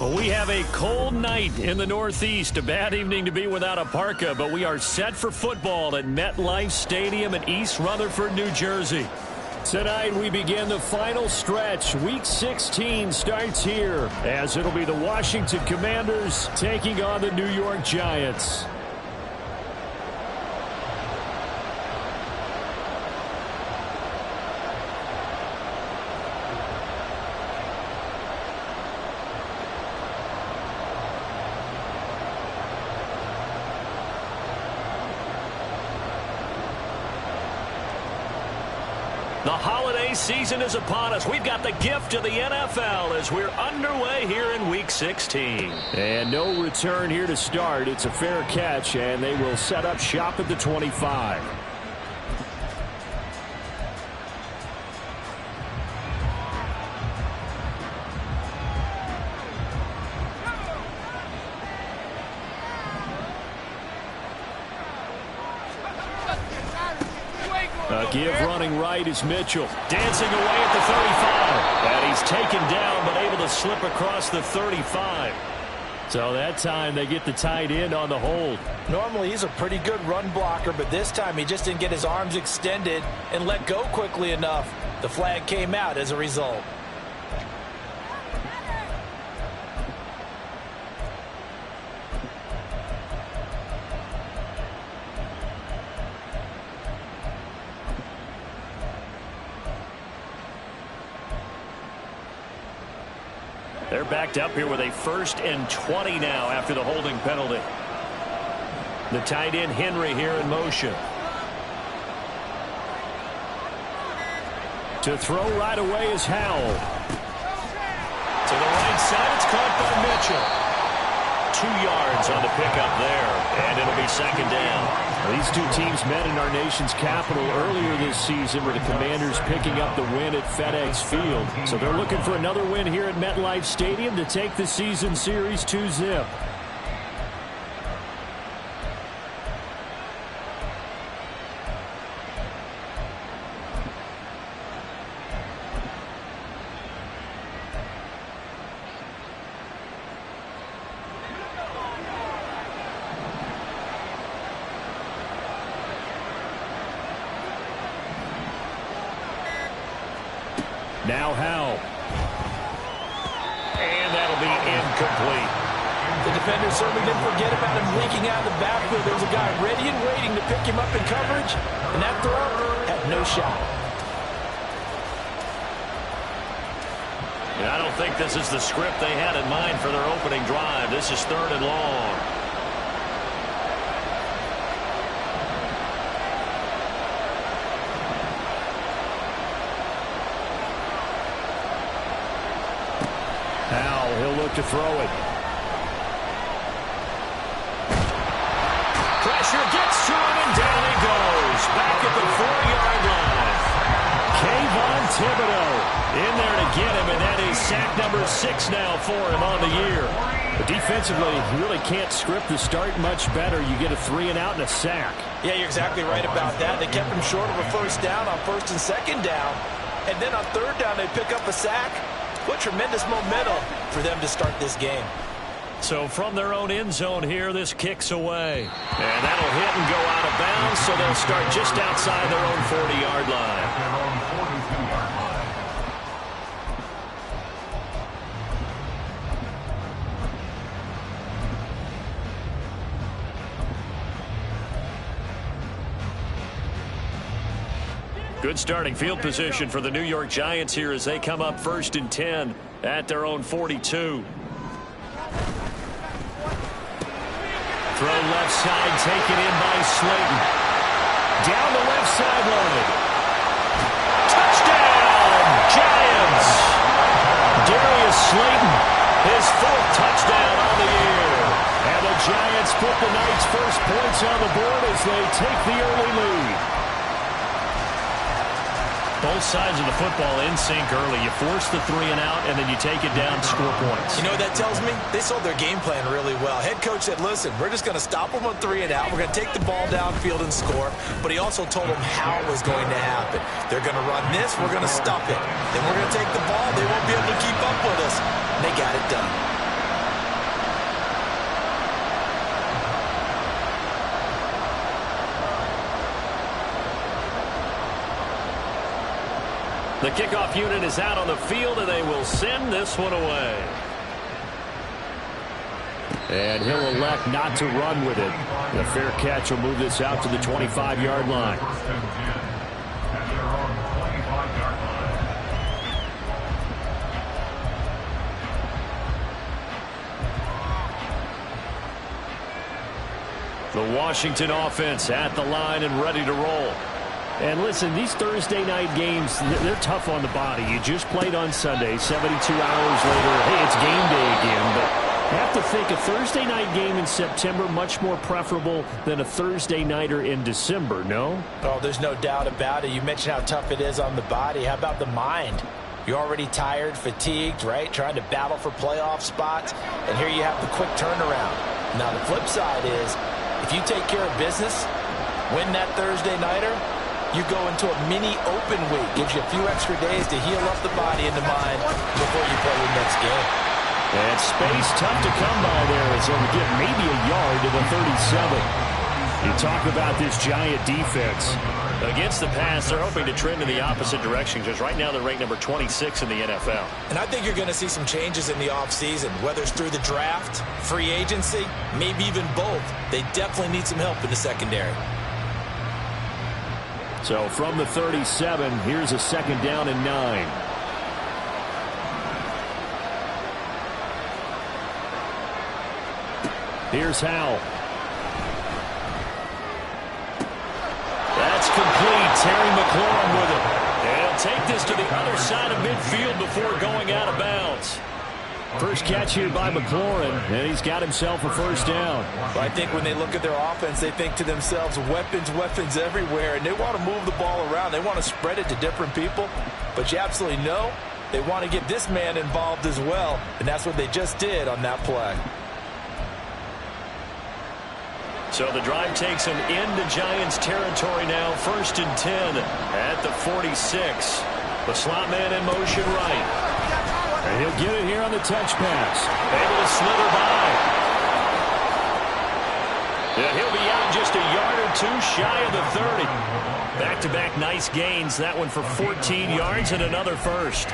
Well, we have a cold night in the Northeast. A bad evening to be without a parka, but we are set for football at MetLife Stadium in East Rutherford, New Jersey. Tonight we begin the final stretch. Week 16 starts here as it'll be the Washington Commanders taking on the New York Giants. The holiday season is upon us. We've got the gift of the NFL as we're underway here in Week 16. And no return here to start. It's a fair catch, and they will set up shop at the 25. Give running right is Mitchell. Dancing away at the 35. And he's taken down but able to slip across the 35. So that time they get the tight end on the hold. Normally he's a pretty good run blocker, but this time he just didn't get his arms extended and let go quickly enough. The flag came out as a result. They're backed up here with a 1st and 20 now after the holding penalty. The tight end Henry here in motion. To throw right away is Howell. To the right side, it's caught by Mitchell. 2 yards on the pickup there, and it'll be 2nd down. These two teams met in our nation's capital earlier this season with the Commanders picking up the win at FedEx Field. So they're looking for another win here at MetLife Stadium to take the season series 2-zip. Now Howell. And that'll be incomplete. The defender certainly didn't forget about him leaking out of the backfield. There was a guy ready and waiting to pick him up in coverage, and that throw had no shot. I don't think this is the script they had in mind for their opening drive. This is 3rd and long. He'll look to throw it. Pressure gets to him, and down he goes. Back at the 4-yard line. Kayvon Thibodeau in there to get him, and that is sack number 6 now for him on the year. But defensively, you really can't script the start much better. You get a 3-and-out and a sack. Yeah, you're exactly right about that. They kept him short of a 1st down on 1st and 2nd down. And then on 3rd down, they pick up a sack. What tremendous momentum for them to start this game. So from their own end zone here, this kicks away. And that'll hit and go out of bounds, so they'll start just outside their own 40-yard line. Good starting field position for the New York Giants here as they come up 1st and 10 at their own 42. Throw left side taken in by Slayton. Down the left sideline. Touchdown, Giants! Darius Slayton, his 4th touchdown on the year. And the Giants put the night's first points on the board as they take the early lead. Both sides of the football in sync early. You force the 3-and-out, and then you take it down, score points. You know what that tells me? They sold their game plan really well. Head coach said, listen, we're just going to stop them on 3-and-out. We're going to take the ball downfield and score. But he also told them how it was going to happen. They're going to run this. We're going to stop it. Then we're going to take the ball. They won't be able to keep up with us. And they got it done. The kickoff unit is out on the field, and they will send this one away. And he'll elect not to run with it. The fair catch will move this out to the 25-yard line. The Washington offense at the line and ready to roll. And listen, these Thursday night games, they're tough on the body. You just played on Sunday, 72 hours later. Hey, it's game day again, but I have to think a Thursday night game in September much more preferable than a Thursday nighter in December, no? Oh, there's no doubt about it. You mentioned how tough it is on the body. How about the mind? You're already tired, fatigued, right? Trying to battle for playoff spots. And here you have the quick turnaround. Now, the flip side is, if you take care of business, win that Thursday nighter, you go into a mini open week. Gives you a few extra days to heal up the body and the mind before you play your next game. And space tough to come by there as they'll get maybe a yard to the 37. You talk about this Giant defense. Against the pass, they're hoping to trend in the opposite direction because right now they're ranked number 26 in the NFL. And I think you're going to see some changes in the offseason, whether it's through the draft, free agency, maybe even both. They definitely need some help in the secondary. So from the 37, here's a 2nd down and 9. Here's Howell. That's complete. Terry McLaurin with it. And he'll take this to the other side of midfield before going out of bounds. First catch here by McLaurin, and he's got himself a 1st down. Well, I think when they look at their offense, they think to themselves, weapons, weapons everywhere, and they want to move the ball around. They want to spread it to different people, but you absolutely know they want to get this man involved as well, and that's what they just did on that play. So the drive takes them into Giants territory now. 1st and 10 at the 46. The slot man in motion right. And he'll get it here on the touch pass. Able to slither by. And he'll be out just a yard or two shy of the 30. Back-to-back nice gains. That one for 14 yards and another 1st.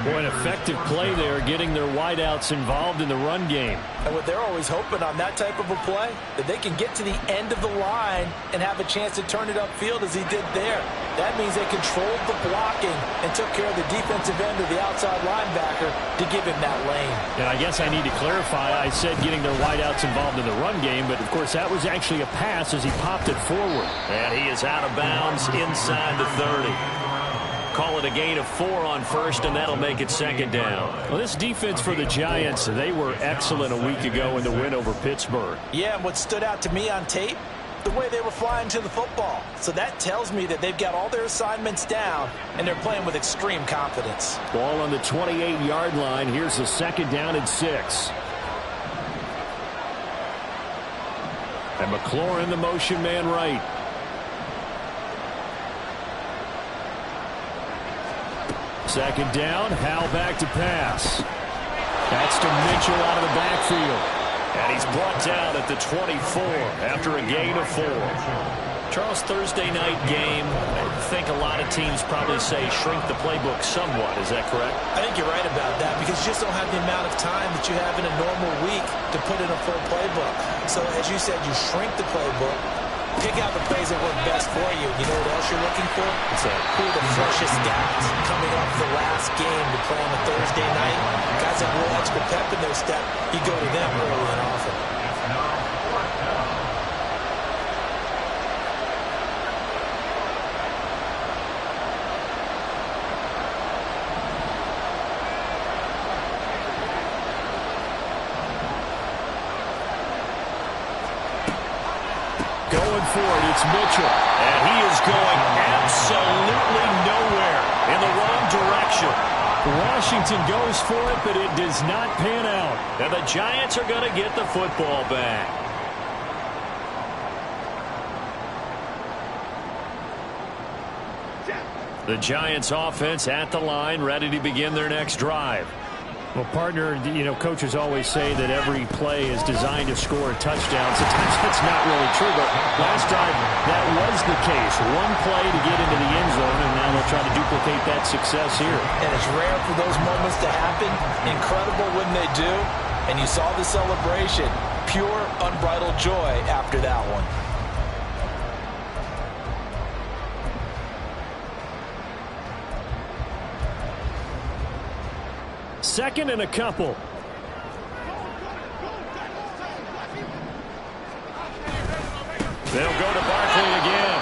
Boy, an effective play there, getting their wideouts involved in the run game. And what they're always hoping on that type of a play, that they can get to the end of the line and have a chance to turn it upfield as he did there. That means they controlled the blocking and took care of the defensive end of the outside linebacker to give him that lane. And I guess I need to clarify, I said getting their wideouts involved in the run game, but of course that was actually a pass as he popped it forward. And he is out of bounds inside the 30. Call it a gain of 4 on 1st, and that'll make it 2nd down. Well, this defense for the Giants, they were excellent a week ago in the win over Pittsburgh. Yeah, and what stood out to me on tape, the way they were flying to the football. So that tells me that they've got all their assignments down, and they're playing with extreme confidence. Ball on the 28-yard line. Here's the 2nd down and 6. And McLaurin, the motion man right. Second down, Howell back to pass. That's to Mitchell out of the backfield. And he's brought down at the 24 after a gain of 4. Charles, Thursday night game, I think a lot of teams probably say shrink the playbook somewhat. Is that correct? I think you're right about that because you just don't have the amount of time that you have in a normal week to put in a full playbook. So as you said, you shrink the playbook, pick out the plays that work best for you. You know what else you're looking for? Who are the freshest guys coming off the last game to play on a Thursday night? Guys have a little extra pep in their step. You go to them early and often. Going for it, it's Mitchell. And he is going absolutely nowhere in the wrong direction. Washington goes for it, but it does not pan out. And the Giants are going to get the football back. The Giants offense at the line, ready to begin their next drive. Well, partner, you know, coaches always say that every play is designed to score a touchdown. Sometimes that's not really true, but last time that was the case. One play to get into the end zone, and now they'll try to duplicate that success here. And it's rare for those moments to happen. Incredible when they do. And you saw the celebration. Pure, unbridled joy after that one. Second and a couple. They'll go to Barkley again.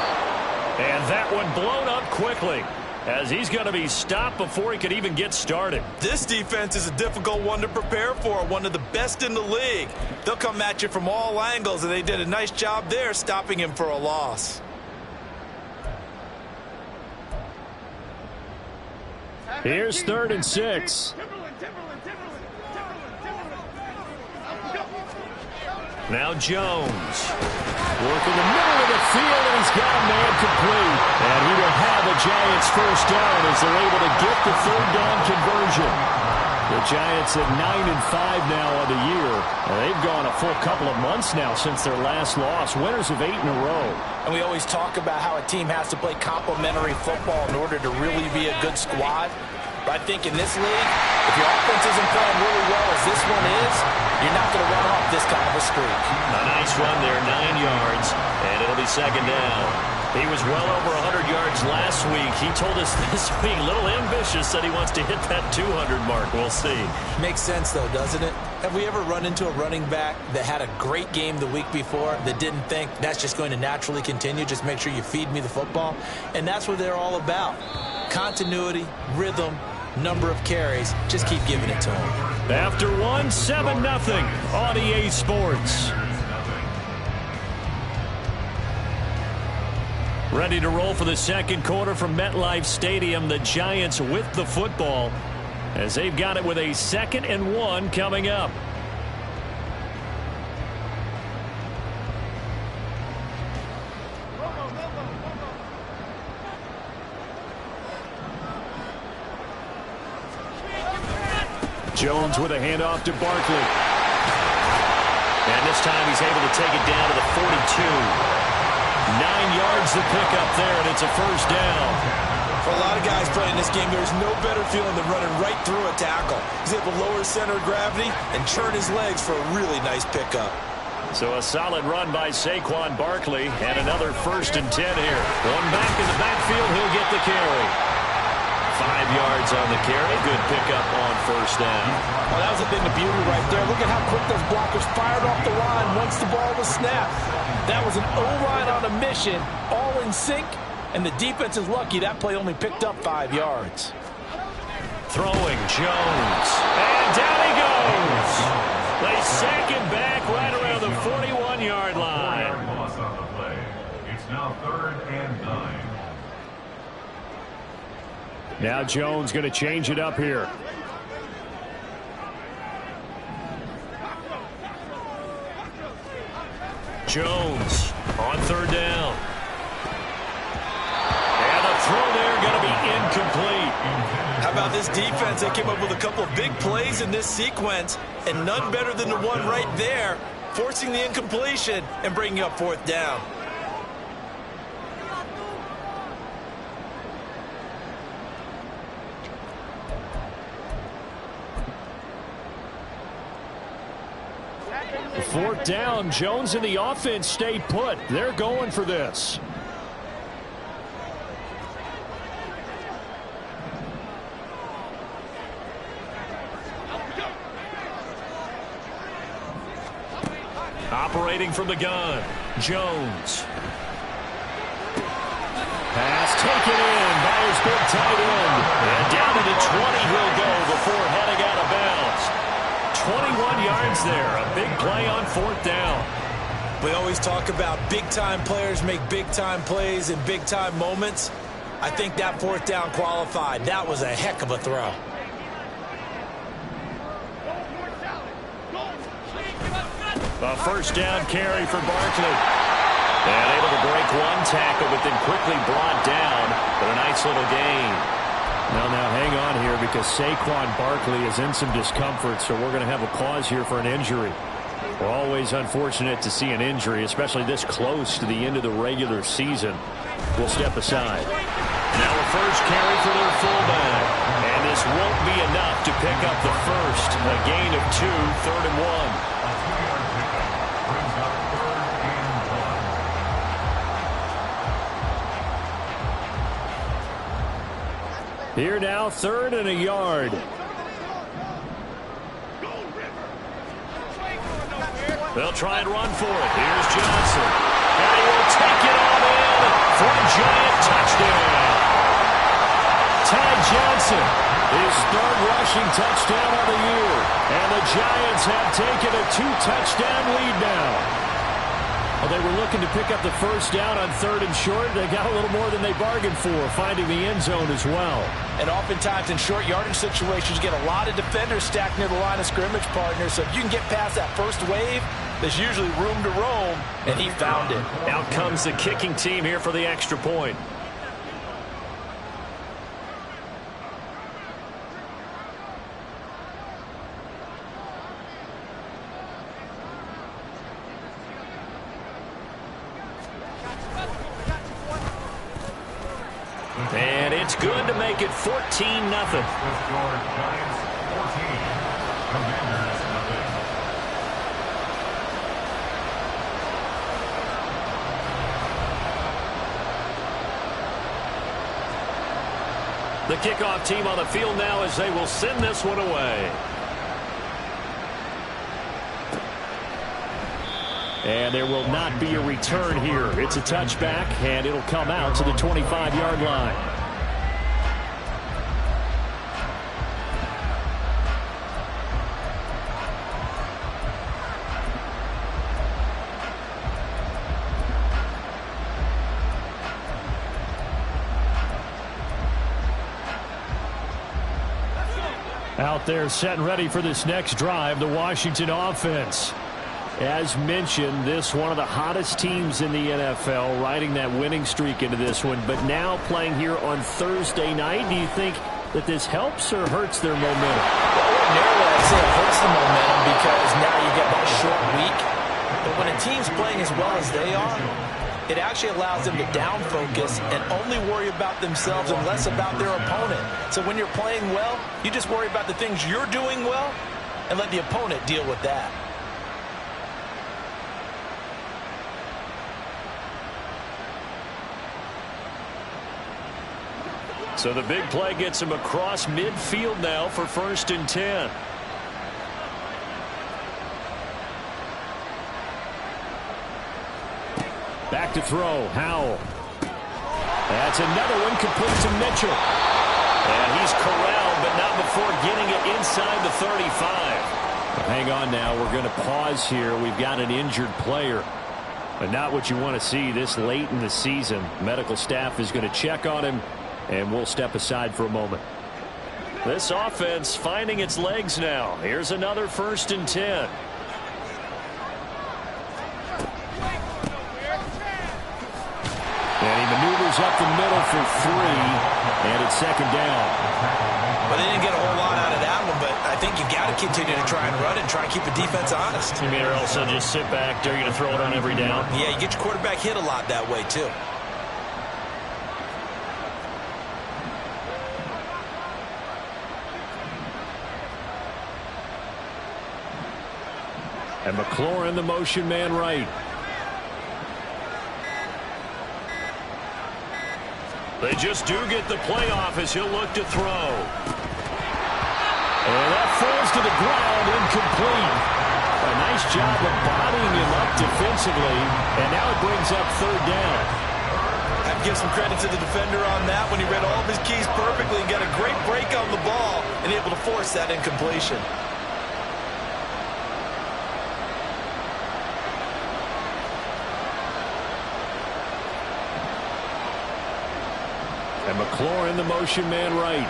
And that one blown up quickly, as he's going to be stopped before he could even get started. This defense is a difficult one to prepare for, one of the best in the league. They'll come at you from all angles, and they did a nice job there stopping him for a loss. Here's 3rd and 6. Now Jones. Working the middle of the field, and he's got a man complete. And he will have the Giants first down as they're able to get the 3rd down conversion. The Giants at 9-5 now on the year. And they've gone a full couple of months now since their last loss. Winners of 8 in a row. And we always talk about how a team has to play complementary football in order to really be a good squad. But I think in this league, if your offense isn't playing really well as this one is, you're not going to run off this kind of a streak. A nice run there, 9 yards, and it'll be 2nd down. He was well over 100 yards last week. He told us this week, a little ambitious, that he wants to hit that 200 mark. We'll see. Makes sense, though, doesn't it? Have we ever run into a running back that had a great game the week before that didn't think that's just going to naturally continue? Just make sure you feed me the football. And that's what they're all about. Continuity, rhythm, number of carries. Just keep giving it to him. After 7-0 on EA Sports. Ready to roll for the second quarter from MetLife Stadium. The Giants with the football as they've got it with a 2nd and 1 coming up. Jones with a handoff to Barkley. And this time he's able to take it down to the 42. 9 yards to pick up there, and it's a first down. For a lot of guys playing this game, there's no better feeling than running right through a tackle. He's able to lower his center of gravity and turn his legs for a really nice pickup. So a solid run by Saquon Barkley, and another 1st and 10 here. One back in the backfield, he'll get the carry. 5 yards on the carry. Good pickup on first down. Well, that was a thing of beauty right there. Look at how quick those blockers fired off the line once the ball was snapped. That was an O-line on a mission, all in sync, and the defense is lucky that play only picked up 5 yards. Throwing Jones, and down he goes. They sack him back right around the 41-yard line. It's now 3rd and 9. Now Jones going to change it up here. Jones on 3rd down. And the throw there going to be incomplete. How about this defense? They came up with a couple of big plays in this sequence, and none better than the one right there, forcing the incompletion and bringing up 4th down. Fourth down, Jones and the offense stay put. They're going for this. Operating from the gun, Jones. Pass taken in by his big tight end. And down to the 20 he'll go before heading out of bounds. 21 yards there. A big play on 4th down. We always talk about big-time players make big-time plays in big-time moments. I think that 4th down qualified. That was a heck of a throw. A first down carry for Barkley. And able to break one tackle, but then quickly brought down. But a nice little gain. Now hang on here because Saquon Barkley is in some discomfort, so we're going to have a pause here for an injury. We're always unfortunate to see an injury, especially this close to the end of the regular season. We'll step aside. Now a first carry for their fullback. And this won't be enough to pick up the first. A gain of 2, 3rd and 1. Here now, 3rd and a yard. They'll try and run for it. Here's Johnson. And he will take it all in for a giant touchdown. Ty Johnson, his 3rd rushing touchdown of the year. And the Giants have taken a 2-touchdown lead now. Well, they were looking to pick up the first down on 3rd and short. They got a little more than they bargained for, finding the end zone as well. And oftentimes in short yardage situations, you get a lot of defenders stacked near the line of scrimmage, partner. So if you can get past that first wave, there's usually room to roam, and he found it. Out comes the kicking team here for the extra point. And it's good to make it 14-0. Giants 14. Commanders nothing. The kickoff team on the field now as they will send this one away. And there will not be a return here. It's a touchback, and it'll come out to the 25-yard line. Out there set and ready for this next drive, the Washington offense. As mentioned, this one of the hottest teams in the NFL, riding that winning streak into this one, but now playing here on Thursday night. Do you think that this helps or hurts their momentum? Well, ordinarily, I'd say it hurts the momentum because now you get that short week. But when a team's playing as well as they are, it actually allows them to down focus and only worry about themselves and less about their opponent. So when you're playing well, you just worry about the things you're doing well and let the opponent deal with that. So the big play gets him across midfield now for 1st and 10. Back to throw, Howell. That's another one complete to Mitchell. And he's corralled, but not before getting it inside the 35. Hang on now, we're going to pause here. We've got an injured player. But not what you want to see this late in the season. Medical staff is going to check on him. And we'll step aside for a moment. This offense finding its legs now. Here's another 1st and 10. And he maneuvers up the middle for 3. And it's 2nd down. Well, they didn't get a whole lot out of that one, but I think you got to continue to try and run and try and keep the defense honest. You mean or else they'll just sit back, dare you to throw it on every down? Yeah, you get your quarterback hit a lot that way, too. And McLaurin, the motion man right. They just do get the playoff as he'll look to throw. And that falls to the ground, incomplete. A nice job of bodying him up defensively. And now it brings up 3rd down. I have to give some credit to the defender on that when he read all of his keys perfectly and got a great break on the ball and able to force that incompletion. And McLaurin, the motion man right.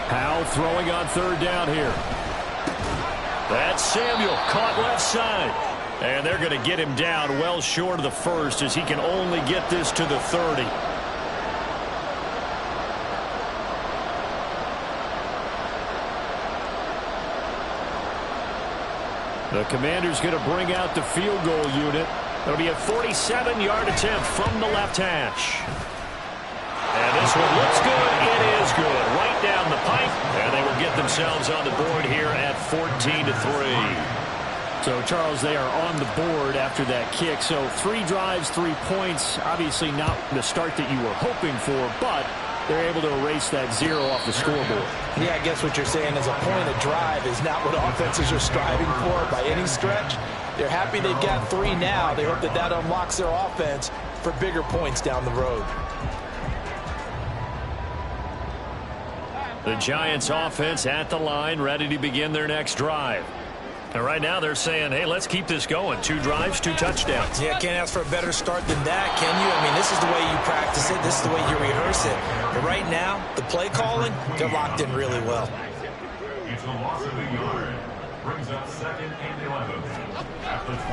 Howell throwing on 3rd down here. That's Samuel, caught left side. And they're going to get him down well short of the first as he can only get this to the 30. The Commander's going to bring out the field goal unit. It'll be a 47-yard attempt from the left hash. And this one looks good. It is good. Right down the pipe. And they will get themselves on the board here at 14-3. So, Charles, they are on the board after that kick. So 3 drives, 3 points. Obviously not the start that you were hoping for, but they're able to erase that 0 off the scoreboard. Yeah, I guess what you're saying is a point of drive is not what offenses are striving for by any stretch. They're happy they've got 3 now. They hope that that unlocks their offense for bigger points down the road. The Giants offense at the line, ready to begin their next drive. And right now they're saying, hey, let's keep this going. 2 drives, 2 touchdowns. Yeah, can't ask for a better start than that, can you? I mean, this is the way you practice it. This is the way you rehearse it. But right now, the play calling, they're locked in really well. It's a loss of a yard. Brings up 2nd and 11.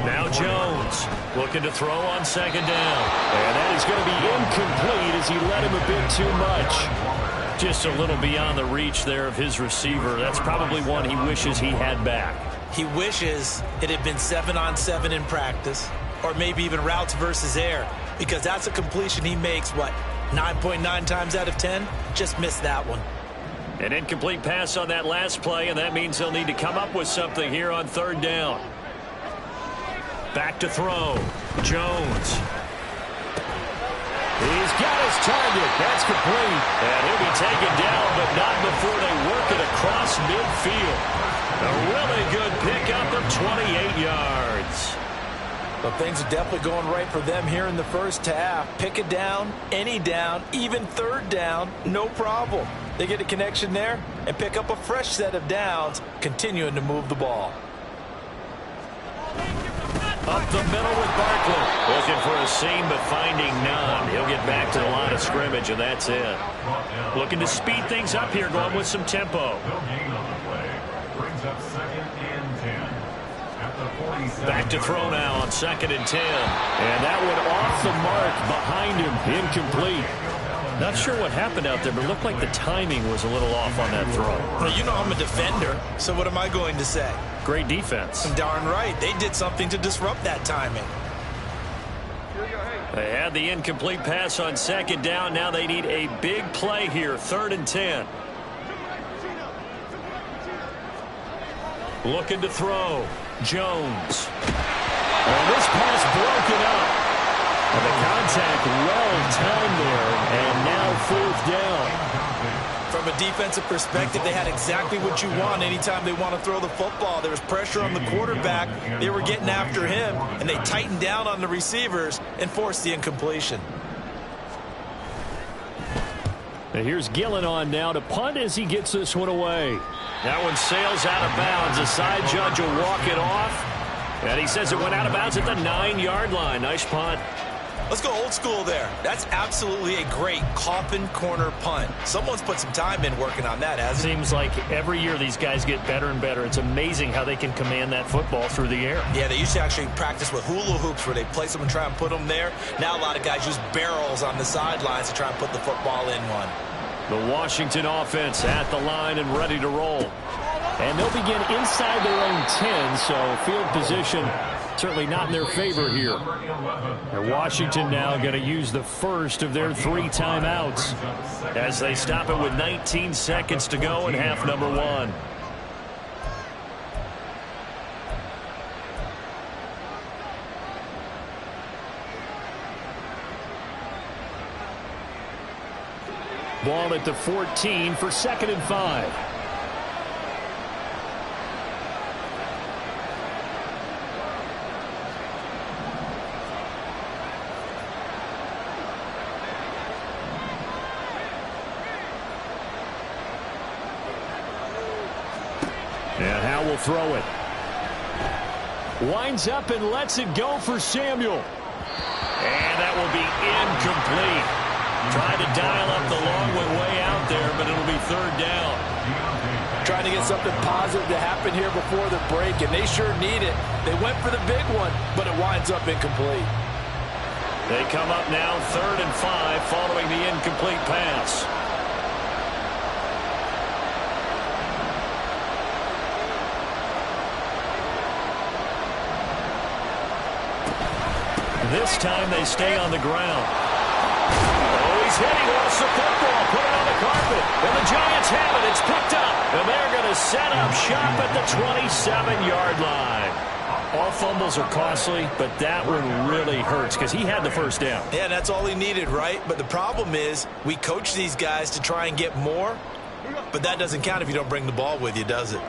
Now Jones looking to throw on 2nd down. And that is going to be incomplete as he let him a bit too much. Just a little beyond the reach there of his receiver. That's probably one he wishes he had back. He wishes it had been 7-on-7 in practice, or maybe even routes versus air, because that's a completion he makes, 9.9 times out of 10? Just missed that one. An incomplete pass on that last play, and that means they'll need to come up with something here on 3rd down. Back to throw. Jones. He's got his target. That's complete. And he'll be taken down, but not before they work it across midfield. A really good pickup of 28 yards. But things are definitely going right for them here in the first half. Pick a down, any down, even 3rd down, no problem. They get a connection there and pick up a fresh set of downs, continuing to move the ball. Up the middle with Barkley. Looking for a seam, but finding none. He'll get back to the line of scrimmage, and that's it. Looking to speed things up here, going with some tempo. Up 2nd and 10. At the 47. Back to throw now on 2nd and 10. And that one off the mark behind him, incomplete. Not sure what happened out there, but it looked like the timing was a little off on that throw. Well, you know I'm a defender, so what am I going to say? Great defense. Darn right. They did something to disrupt that timing. They had the incomplete pass on 2nd down. Now they need a big play here, 3rd and 10. Looking to throw. Jones. And this pass broken up. And the contact well timed there. And now 4th down. From a defensive perspective, they had exactly what you want anytime they want to throw the football. There was pressure on the quarterback. They were getting after him, and they tightened down on the receivers and forced the incompletion. And here's Gillen on now to punt as he gets this one away. That one sails out of bounds. The side judge will walk it off. And he says it went out of bounds at the 9-yard line. Nice punt. Let's go old school there. That's absolutely a great coffin corner punt. Someone's put some time in working on that, hasn't he? Seems like every year these guys get better and better. It's amazing how they can command that football through the air. Yeah, they used to actually practice with hula hoops where they place them and try and put them there. Now a lot of guys use barrels on the sidelines to try and put the football in one. The Washington offense at the line and ready to roll. And they'll begin inside their own 10, so field position certainly not in their favor here. And Washington now going to use the first of their 3 timeouts as they stop it with 19 seconds to go in half number 1. Ball at the 14 for 2nd and 5. And Howe will throw it. Winds up and lets it go for Samuel. And that will be incomplete. Tried to dial up the long way out there, but it'll be 3rd down. trying to get something positive to happen here before the break, and they sure need it. They went for the big one, but it winds up incomplete. They come up now 3rd and 5 following the incomplete pass. This time they stay on the ground. Oh, he's hit. He lost the football. Put it on the carpet. And the Giants have it. It's picked up. And they're going to set up shop at the 27-yard line. All fumbles are costly, but that one really hurts because he had the first down. Yeah, that's all he needed, right? But the problem is we coach these guys to try and get more, but that doesn't count if you don't bring the ball with you, does it?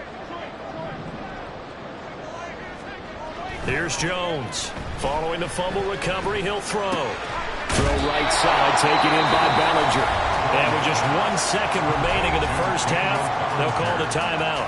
Here's Jones. Following the fumble recovery, he'll throw. Throw right side, taken in by Bellinger. And with just 1 second remaining in the first half, they'll call the timeout.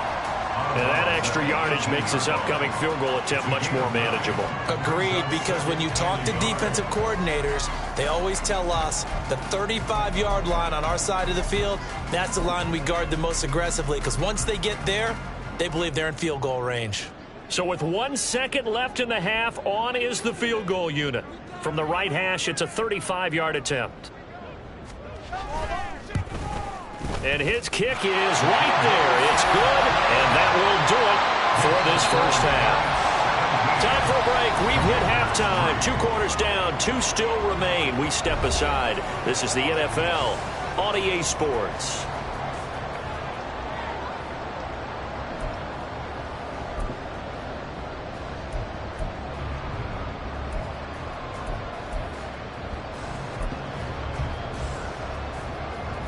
And that extra yardage makes this upcoming field goal attempt much more manageable. Agreed, because when you talk to defensive coordinators, they always tell us the 35-yard line on our side of the field, that's the line we guard the most aggressively, because once they get there, they believe they're in field goal range. So with 1 second left in the half, on is the field goal unit. From the right hash, it's a 35-yard attempt. And his kick is right there. It's good, and that will do it for this first half. Time for a break. We've hit halftime. 2 quarters down, 2 still remain. We step aside. This is the NFL on EA Sports.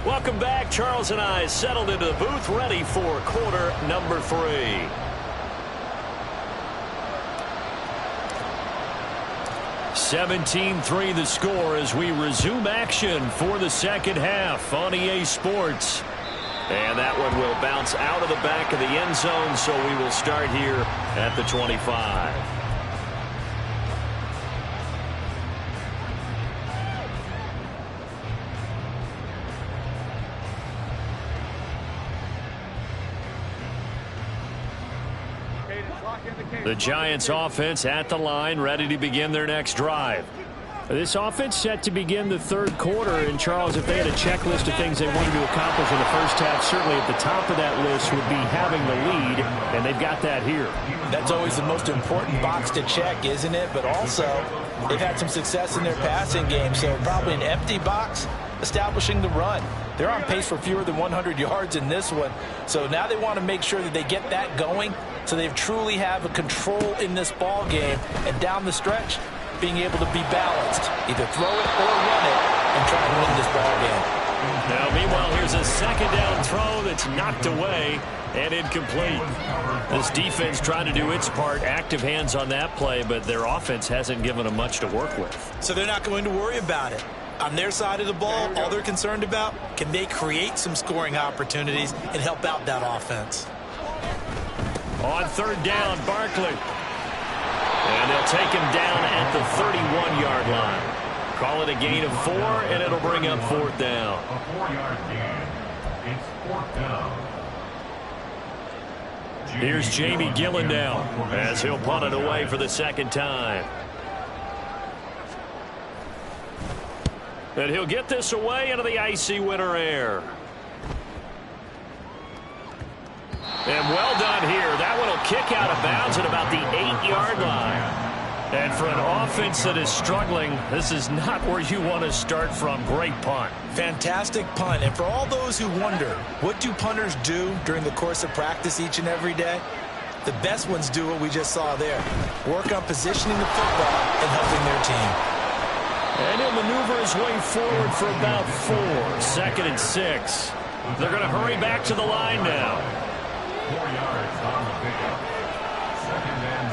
Welcome back. Charles and I settled into the booth, ready for quarter number 3. (17-3) the score as we resume action for the second half on EA Sports. And that one will bounce out of the back of the end zone, so we will start here at the 25. The Giants offense at the line, ready to begin their next drive. This offense set to begin the 3rd quarter, and Charles, if they had a checklist of things they wanted to accomplish in the first half, certainly at the top of that list would be having the lead, and they've got that here. That's always the most important box to check, isn't it? But also, they've had some success in their passing game, so probably an empty box establishing the run. They're on pace for fewer than 100 yards in this one, so now they want to make sure that they get that going so they truly have a control in this ball game, and down the stretch, being able to be balanced, either throw it or run it, and try and win this ball game. Now, meanwhile, here's a second down throw that's knocked away and incomplete. This defense trying to do its part, active hands on that play, but their offense hasn't given them much to work with. So they're not going to worry about it. On their side of the ball, all they're concerned about, can they create some scoring opportunities and help out that offense? On 3rd down, Barkley. And they'll take him down at the 31-yard line. Call it a gain of 4, and it'll bring up 4th down. A 4-yard gain. It's 4th down. Here's Jamie Gillendow as he'll punt it away for the 2nd time. And he'll get this away into the icy winter air. And well done here. That one will kick out of bounds at about the 8-yard line. And for an offense that is struggling, this is not where you want to start from. Great punt. Fantastic punt. And for all those who wonder, what do punters do during the course of practice each and every day? The best ones do what we just saw there. Work on positioning the football and helping their team. And he'll maneuver his way forward for about 4. 2nd and 6. They're going to hurry back to the line now. 4 yards on the pickup. 2nd and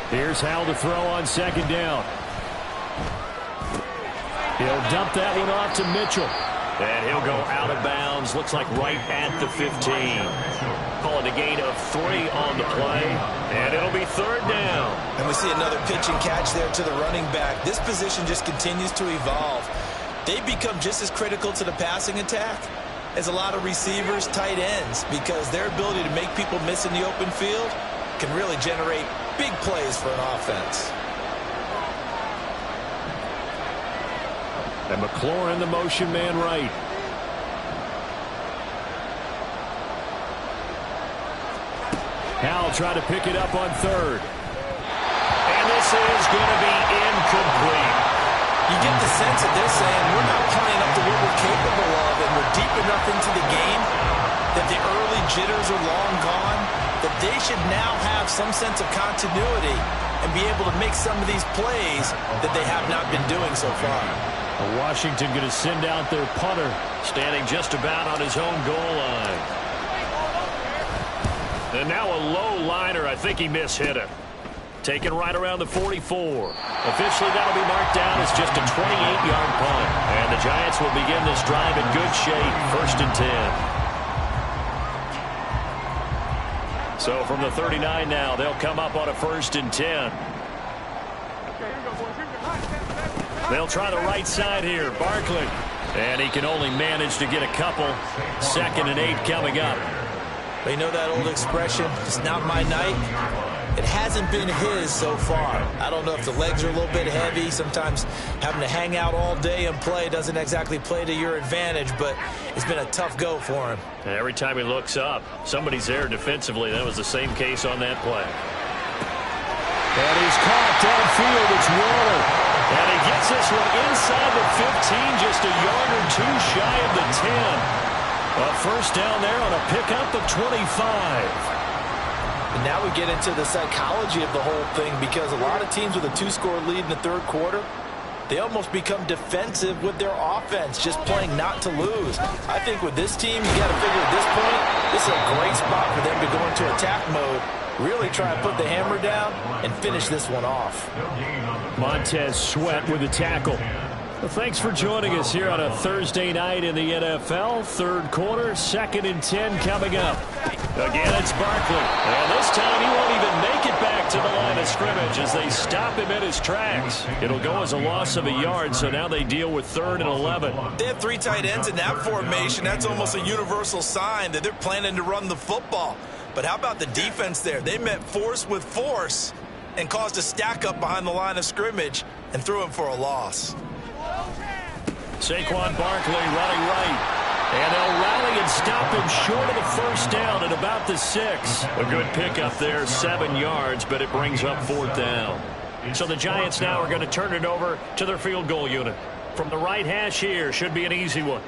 6. Here's Howell to throw on 2nd down. He'll dump that one off to Mitchell. And he'll go out of bounds. Looks like right at the 15. Call it a gain of 3 on the play. And it'll be 3rd down. And we see another pitch and catch there to the running back. This position just continues to evolve. they become just as critical to the passing attack as a lot of receivers, tight ends, because their ability to make people miss in the open field can really generate big plays for an offense. And McLaurin, the motion man right. Howell trying to pick it up on third. And this is going to be incomplete. You get the sense that they're saying we're not playing up to what we're capable of, and we're deep enough into the game that the early jitters are long gone, that they should now have some sense of continuity and be able to make some of these plays that they have not been doing so far. Washington going to send out their punter, standing just about on his own goal line. And now a low liner. I think he mishit it. Taken right around the 44. Officially, that'll be marked down as just a 28-yard punt. And the Giants will begin this drive in good shape. 1st and 10. So from the 39 now, they'll come up on a 1st and 10. They'll try the right side here. Barkley. And he can only manage to get a couple. 2nd and 8 coming up. You know that old expression, it's not my night? It hasn't been his so far. I don't know if the legs are a little bit heavy. Sometimes having to hang out all day and play doesn't exactly play to your advantage, but it's been a tough go for him. And every time he looks up, somebody's there defensively. That was the same case on that play. And he's caught downfield. It's Waller. And he gets this one inside the 15, just a yard or two shy of the 10. A first down there on a pickup of 25. And now we get into the psychology of the whole thing, because a lot of teams with a 2-score lead in the 3rd quarter, they almost become defensive with their offense, just playing not to lose. I think with this team, you got to figure at this point, this is a great spot for them to go into attack mode, really try and put the hammer down and finish this one off. Montez Sweat with the tackle. Well, thanks for joining us here on a Thursday night in the NFL. 3rd quarter, 2nd and 10 coming up. Again, it's Barkley. And this time he won't even make it back to the line of scrimmage as they stop him in his tracks. It'll go as a loss of a yard, so now they deal with 3rd and 11. They have 3 tight ends in that formation. That's almost a universal sign that they're planning to run the football. But how about the defense there? They met force with force and caused a stack up behind the line of scrimmage and threw him for a loss. Saquon Barkley running right. And they'll rally and stop him short of the 1st down at about the 6. A good pickup there, 7 yards, but it brings up 4th down. So the Giants now are going to turn it over to their field goal unit. From the right hash here, should be an easy one.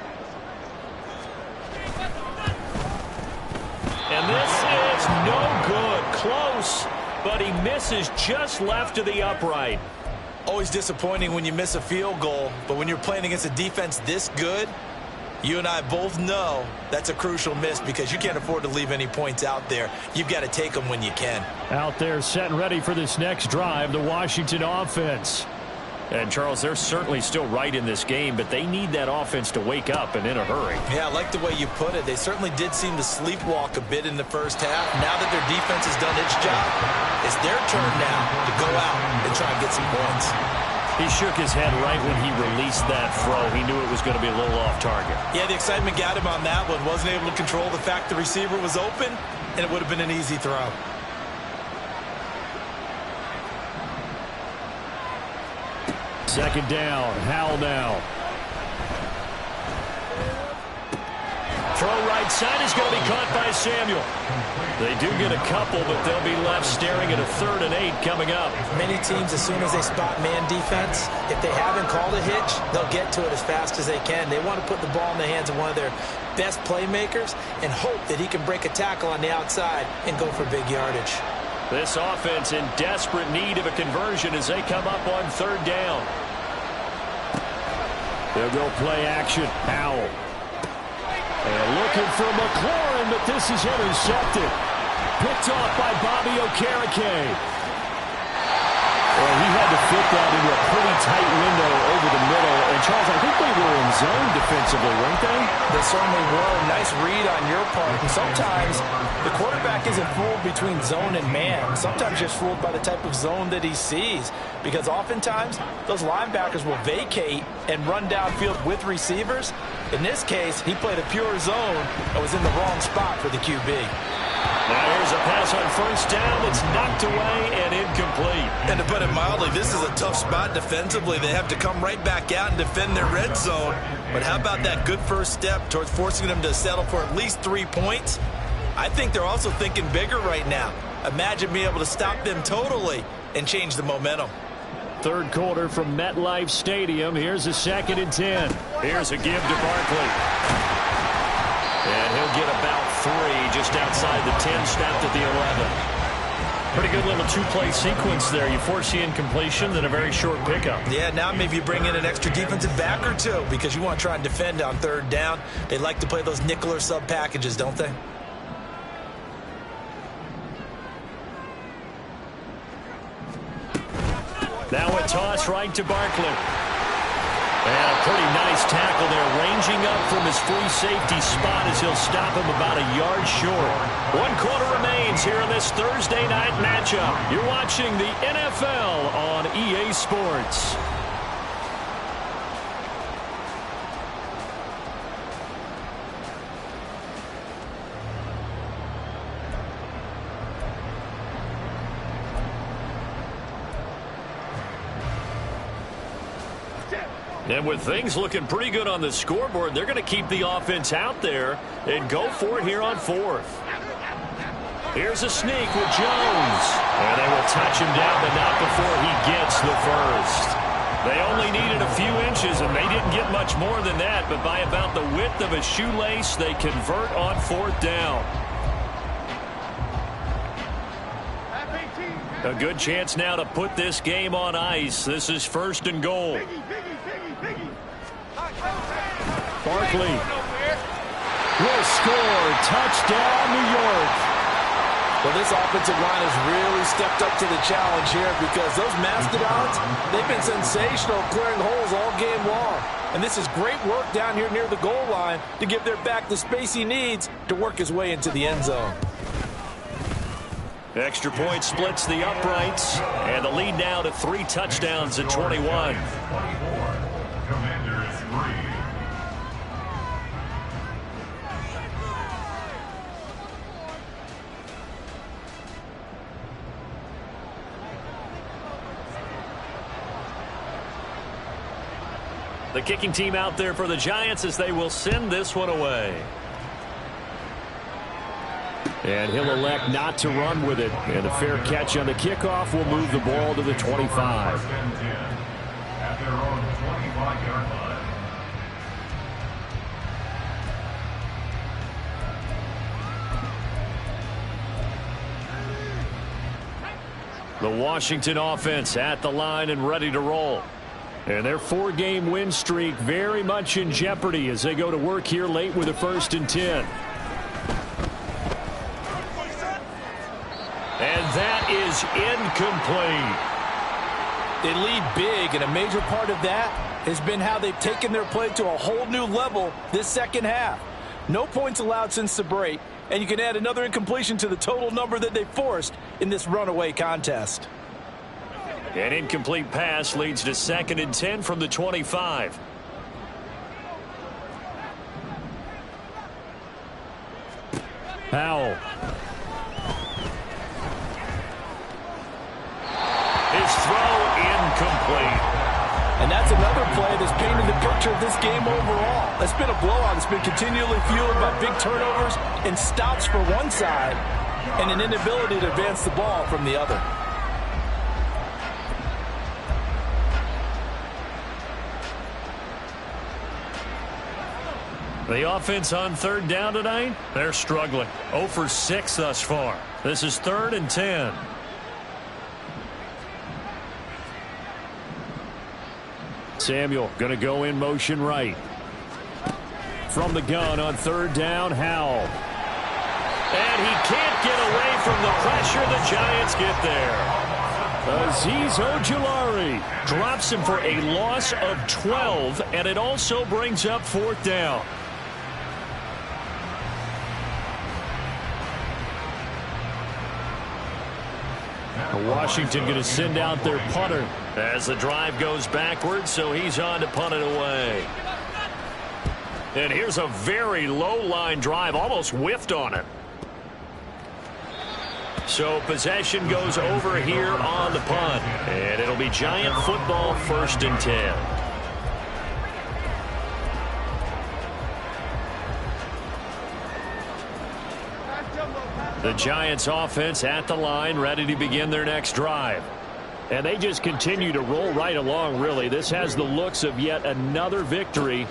And this is no good. Close, but he misses just left of the upright. Always disappointing when you miss a field goal, but when you're playing against a defense this good, you and I both know that's a crucial miss, because you can't afford to leave any points out there. You've got to take them when you can. Out there set and ready for this next drive, the Washington offense. And, Charles, they're certainly still right in this game, but they need that offense to wake up and in a hurry. Yeah, I like the way you put it. They certainly did seem to sleepwalk a bit in the 1st half. Now that their defense has done its job, it's their turn now to go out and try and get some points. He shook his head right when he released that throw. He knew it was going to be a little off target. Yeah, the excitement got him on that one. Wasn't able to control the fact the receiver was open, and it would have been an easy throw. 2nd down. Howell now. Throw right side is going to be caught by Samuel. They do get a couple, but they'll be left staring at a 3rd and 8 coming up. Many teams, as soon as they spot man defense, if they haven't called a hitch, they'll get to it as fast as they can. They want to put the ball in the hands of one of their best playmakers and hope that he can break a tackle on the outside and go for big yardage. This offense in desperate need of a conversion as they come up on 3rd down. They'll go play action. Howell. And looking for McLaurin, but this is intercepted. Picked off by Bobby Okereke. Well, he had to fit that into a pretty tight window over the middle. And, Charles, I think they were in zone defensively, weren't they? They certainly were. Nice read on your part. And sometimes the quarterback quarterback isn't fooled between zone and man. Sometimes just fooled by the type of zone that he sees, because oftentimes those linebackers will vacate and run downfield with receivers. In this case, he played a pure zone and was in the wrong spot for the QB. Now here's a pass on first down that's knocked away and incomplete. And to put it mildly, this is a tough spot defensively. They have to come right back out and defend their red zone. But how about that good first step towards forcing them to settle for at least 3 points? I think they're also thinking bigger right now. Imagine being able to stop them totally and change the momentum. Third quarter from MetLife Stadium. Here's a 2nd and 10. Here's a give to Barkley. And he'll get about 3 just outside the 10, snapped at the 11. Pretty good little 2-play sequence there. You force the incompletion, then a very short pickup. Yeah, now maybe you bring in an extra defensive back or 2 because you want to try and defend on 3rd down. They like to play those nickel or sub packages, don't they? Now a toss right to Barkley. And a pretty nice tackle there, ranging up from his free safety spot as he'll stop him about a yard short. 1 quarter remains here in this Thursday night matchup. You're watching the NFL on EA Sports. And with things looking pretty good on the scoreboard, they're going to keep the offense out there and go for it here on 4th. Here's a sneak with Jones. And they will touch him down, but not before he gets the first. They only needed a few inches, and they didn't get much more than that, but by about the width of a shoelace, they convert on 4th down. A good chance now to put this game on ice. This is 1st and goal. Barkley will score. Touchdown, New York. Well, this offensive line has really stepped up to the challenge here because those Mastodons, they've been sensational clearing holes all game long. And this is great work down here near the goal line to give their back the space he needs to work his way into the end zone. Extra point splits the uprights, and the lead now to 3 touchdowns at 21. Commanders 3. The kicking team out there for the Giants as they will send this one away. And he'll elect not to run with it. And a fair catch on the kickoff will move the ball to the 25. First and 10 at their own 25-yard line. The Washington offense at the line and ready to roll. And their 4-game win streak very much in jeopardy as they go to work here late with a 1st and 10. And that is incomplete. They lead big, and a major part of that has been how they've taken their play to a whole new level this second half. No points allowed since the break, and you can add another incompletion to the total number that they forced in this runaway contest. An incomplete pass leads to 2nd and 10 from the 25. Powell. His throw incomplete. And that's another play that's painted the picture of this game overall. It's been a blowout. It's been continually fueled by big turnovers and stops for one side and an inability to advance the ball from the other. The offense on 3rd down tonight, they're struggling. 0 for 6 thus far. This is 3rd and 10. Samuel going to go in motion right. From the gun on 3rd down, Howell. And he can't get away from the pressure. The Giants get there. Azeez Ojulari drops him for a loss of 12, and it also brings up 4th down. Washington going to send out their punter as the drive goes backwards, so he's on to punt it away. And here's a very low line drive, almost whiffed on it. So possession goes over here on the punt, and it'll be Giant football, 1st and 10. The Giants offense at the line, ready to begin their next drive. And they just continue to roll right along, really. This has the looks of yet another victory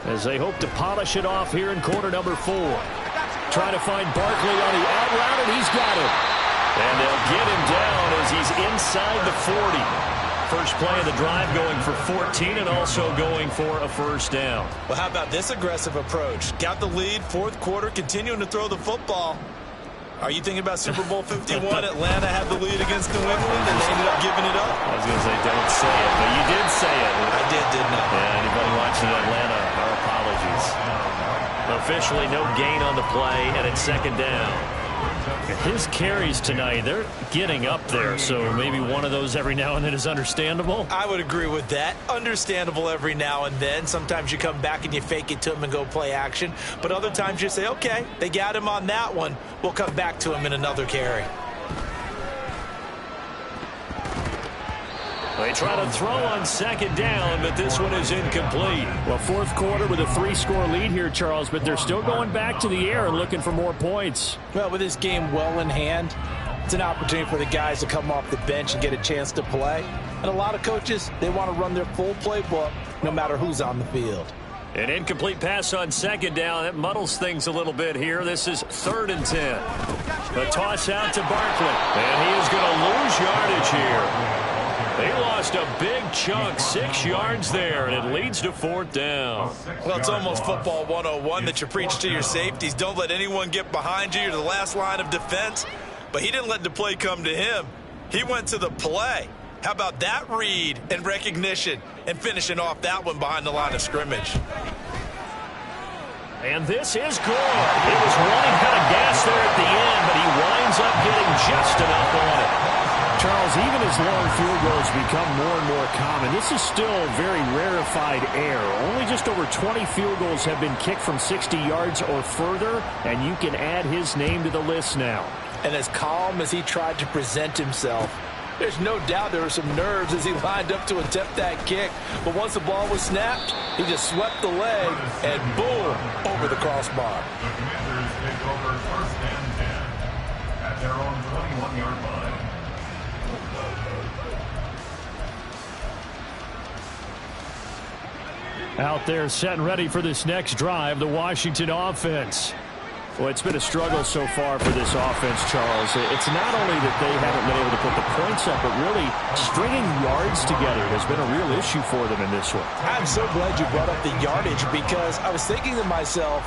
as they hope to polish it off here in quarter number 4. Trying to find Barkley on the out route, and he's got it. And they'll get him down as he's inside the 40. First play of the drive going for 14 and also going for a first down. Well, how about this aggressive approach? Got the lead, 4th quarter, continuing to throw the football. Are you thinking about Super Bowl 51? Atlanta had the lead against New England, and they ended up giving it up. I was going to say, don't say it, but you did say it. I didn't I? Yeah, anybody watching Atlanta, our apologies. Officially no gain on the play, and it's 2nd down. His carries tonight, they're getting up there, so maybe one of those every now and then is understandable. I would agree with that. Understandable every now and then. Sometimes you come back and you fake it to him and go play action. But other times you say, okay, they got him on that one. We'll come back to him in another carry. They try to throw on 2nd down, but this one is incomplete. Well, 4th quarter with a 3-score lead here, Charles, but they're still going back to the air and looking for more points. Well, with this game well in hand, it's an opportunity for the guys to come off the bench and get a chance to play. And a lot of coaches, they want to run their full playbook no matter who's on the field. An incomplete pass on 2nd down. That muddles things a little bit here. This is 3rd and 10. A toss out to Barkley, and he is going to lose yardage here. They lost a big chunk, 6 yards there, and it leads to 4th down. Well, it's almost football 101 that you preach to your safeties. Don't let anyone get behind you. You're the last line of defense. But he didn't let the play come to him. He went to the play. How about that read and recognition and finishing off that one behind the line of scrimmage? And this is good. It was running kind of gas there at the end, but he winds up getting just enough on it. Charles, even as long field goals become more and more common, this is still very rarefied air. Only just over 20 field goals have been kicked from 60 yards or further, and you can add his name to the list now. And as calm as he tried to present himself, there's no doubt there were some nerves as he lined up to attempt that kick. But once the ball was snapped, he just swept the leg and boom, over the crossbar. The Commanders take over 1st and 10 at their own 21-yard line. Out there set and ready for this next drive, the Washington offense. Well, it's been a struggle so far for this offense, Charles. It's not only that they haven't been able to put the points up, but really stringing yards together has been a real issue for them in this one. I'm so glad you brought up the yardage because I was thinking to myself,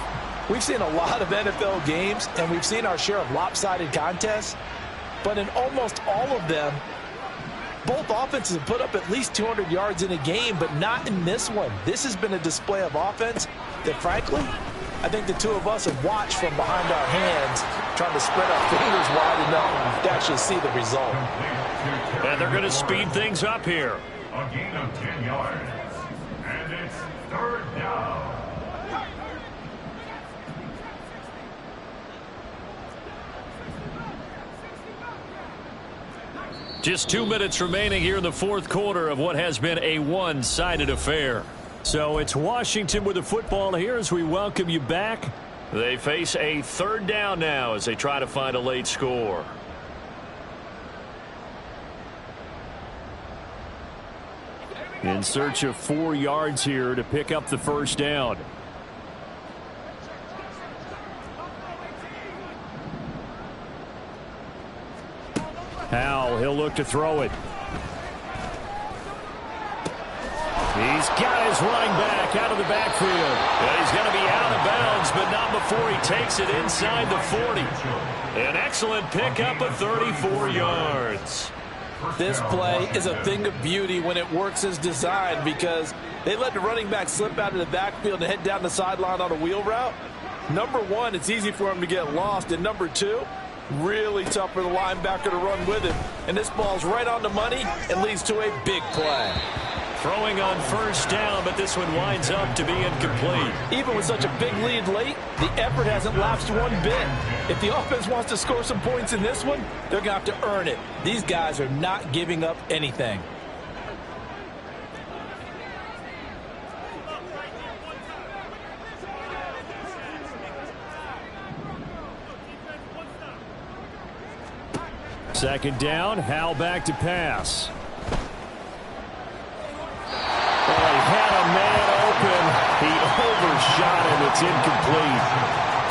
we've seen a lot of NFL games and we've seen our share of lopsided contests, but in almost all of them, both offenses have put up at least 200 yards in a game, but not in this one. This has been a display of offense that, frankly, I think the two of us have watched from behind our hands, trying to spread our fingers wide enough to actually see the result. And they're going to speed things up here. A gain of 10 yards. And it's 3rd down. Just 2 minutes remaining here in the 4th quarter of what has been a one-sided affair. So it's Washington with the football here as we welcome you back. They face a 3rd down now as they try to find a late score. In search of 4 yards here to pick up the first down. Howell, he'll look to throw it. He's got his running back out of the backfield. And he's going to be out of bounds, but not before he takes it inside the 40. An excellent pickup of 34 yards. This play is a thing of beauty when it works as designed because they let the running back slip out of the backfield and head down the sideline on a wheel route. Number one, it's easy for him to get lost. And number two, Really tough for the linebacker to run with him. And this ball's right on the money and leads to a big play. Throwing on first down, but this one winds up to be incomplete. Even with such a big lead late, the effort hasn't lapsed one bit. If the offense wants to score some points in this one, they're going to have to earn it. These guys are not giving up anything. Second down, Howell back to pass. Oh, he had a man open. He overshot him. It's incomplete.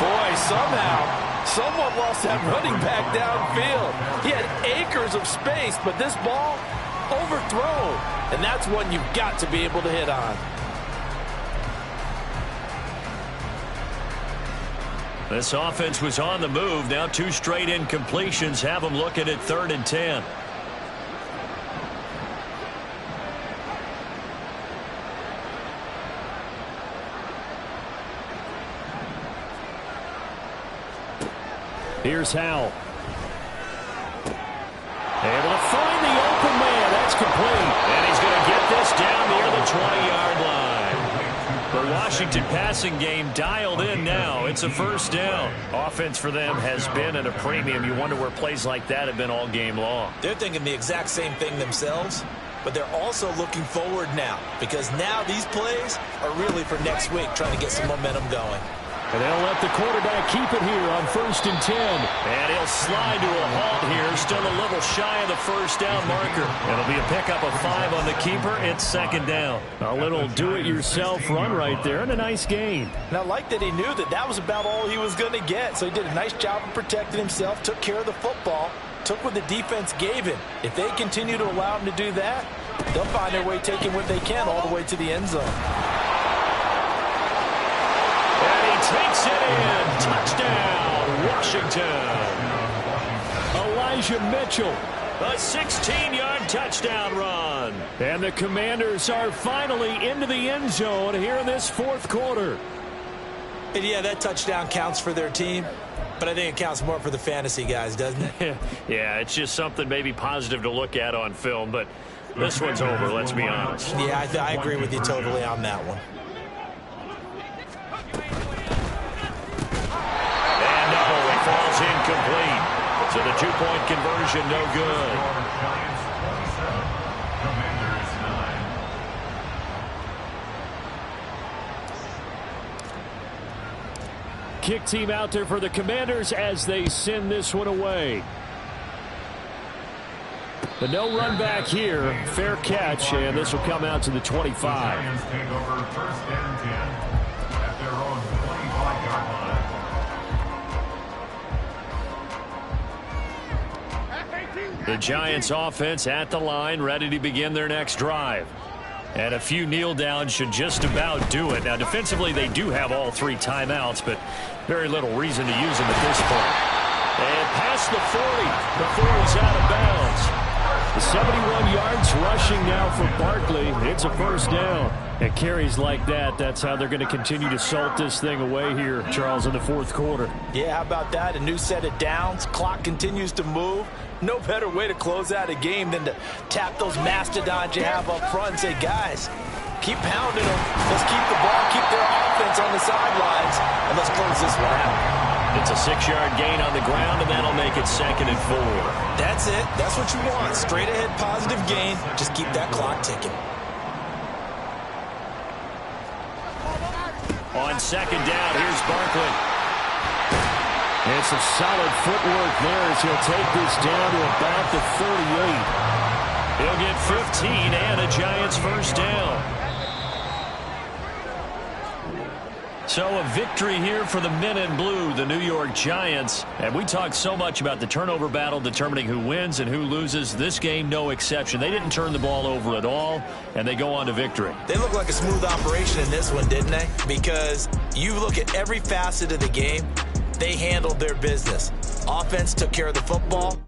Boy, somehow, someone lost that running back downfield. He had acres of space, but this ball, overthrown. And that's one you've got to be able to hit on. This offense was on the move. Now 2 straight incompletions have them looking at 3rd and 10. Here's Howell. Able to find the open man. That's complete. And he's going to get this down near the 20-yard line. The Washington passing game dialed in now. It's a first down. Offense for them has been at a premium. You wonder where plays like that have been all game long. They're thinking the exact same thing themselves, but they're also looking forward now, because now these plays are really for next week, trying to get some momentum going. And they'll let the quarterback keep it here on 1st and 10. And he'll slide to a halt here. Still a little shy of the first down marker. It'll be a pickup of 5 on the keeper. It's 2nd down. A little do-it-yourself run right there and a nice gain. And I like that he knew that that was about all he was going to get. So he did a nice job of protecting himself, took care of the football, took what the defense gave him. If they continue to allow him to do that, they'll find their way taking what they can all the way to the end zone. Takes it in. Touchdown, Washington. Elijah Mitchell, a 16-yard touchdown run. And the Commanders are finally into the end zone here in this 4th quarter. And yeah, that touchdown counts for their team, but I think it counts more for the fantasy guys, doesn't it? Yeah, it's just something maybe positive to look at on film, but this one's over, let's be honest. Yeah, I agree with you totally on that one. Falls incomplete. So the 2-point conversion no good. Kick team out there for the Commanders as they send this one away. The no run back here. Fair catch, and this will come out to the 25. Lions take over 1st and 10 at their own 25-yard line. The Giants offense at the line, ready to begin their next drive. And a few kneel downs should just about do it. Now, defensively, they do have all 3 timeouts, but very little reason to use them at this point. And past the 40 before he's out of bounds. The 71 yards rushing now for Barkley. It's a first down. And carries like that, that's how they're going to continue to salt this thing away here, Charles, in the 4th quarter. Yeah, how about that? A new set of downs. Clock continues to move. No better way to close out a game than to tap those mastodons you have up front and say, guys, keep pounding them. Let's keep the ball, keep their offense on the sidelines, and let's close this one out. It's a 6-yard gain on the ground, and that'll make it 2nd and 4. That's it. That's what you want. Straight ahead positive gain. Just keep that clock ticking. On 2nd down, here's Barkley. And some solid footwork there as he'll take this down to about the 38. He'll get 15 and a Giants first down. So a victory here for the men in blue, the New York Giants. And we talked so much about the turnover battle determining who wins and who loses. This game, no exception. They didn't turn the ball over at all, and they go on to victory. They look like a smooth operation in this one, didn't they? Because you look at every facet of the game, they handled their business. Offense took care of the football.